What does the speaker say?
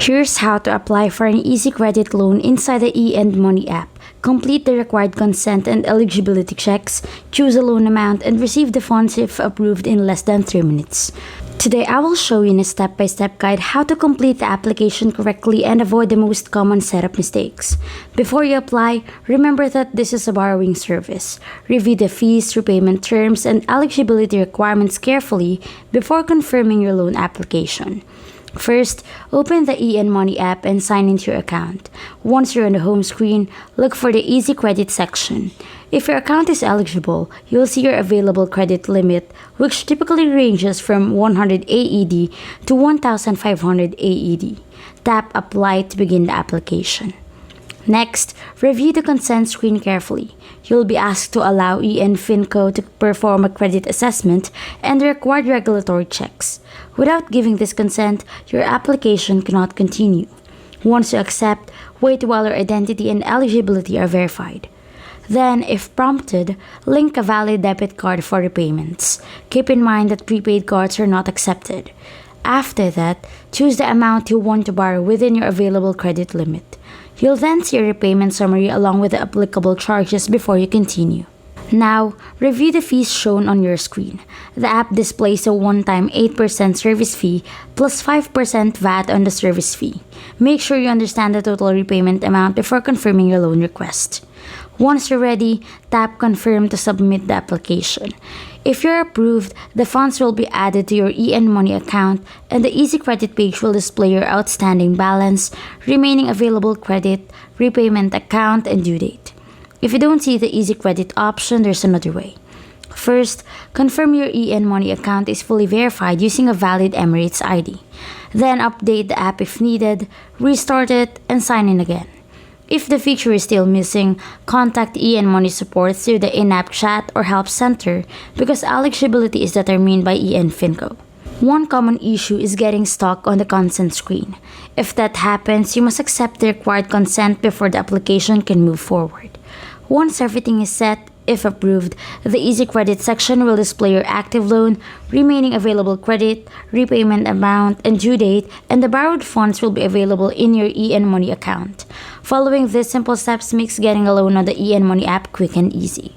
Here's how to apply for an easy credit loan inside the eMoney app. Complete the required consent and eligibility checks, choose a loan amount, and receive the funds if approved in less than 3 minutes. Today, I will show you in a step-by-step guide how to complete the application correctly and avoid the most common setup mistakes. Before you apply, remember that this is a borrowing service. Review the fees, repayment terms, and eligibility requirements carefully before confirming your loan application. First, open the eMoney app and sign into your account. Once you're on the home screen, look for the Easy Credit section. If your account is eligible, you'll see your available credit limit, which typically ranges from 100 AED to 1,500 AED. Tap Apply to begin the application. Next, review the consent screen carefully. You'll be asked to allow Finco to perform a credit assessment and the required regulatory checks. Without giving this consent, your application cannot continue. Once you accept, wait while your identity and eligibility are verified. Then, if prompted, link a valid debit card for repayments. Keep in mind that prepaid cards are not accepted. After that, choose the amount you want to borrow within your available credit limit. You'll then see a repayment summary along with the applicable charges before you continue. Now, review the fees shown on your screen. The app displays a one-time 8% service fee plus 5% VAT on the service fee. Make sure you understand the total repayment amount before confirming your loan request. Once you're ready, tap Confirm to submit the application. If you're approved, the funds will be added to your eMoney account and the Easy Credit page will display your outstanding balance, remaining available credit, repayment account, and due date. If you don't see the Easy Credit option, there's another way. First, confirm your eMoney account is fully verified using a valid Emirates ID. Then update the app if needed, restart it, and sign in again. If the feature is still missing, contact eMoney support through the in-app chat or help center because eligibility is determined by Finco. One common issue is getting stuck on the consent screen. If that happens, you must accept the required consent before the application can move forward. Once everything is set, if approved, the Easy Credit section will display your active loan, remaining available credit, repayment amount, and due date, and the borrowed funds will be available in your eMoney account. Following these simple steps makes getting a loan on the eMoney app quick and easy.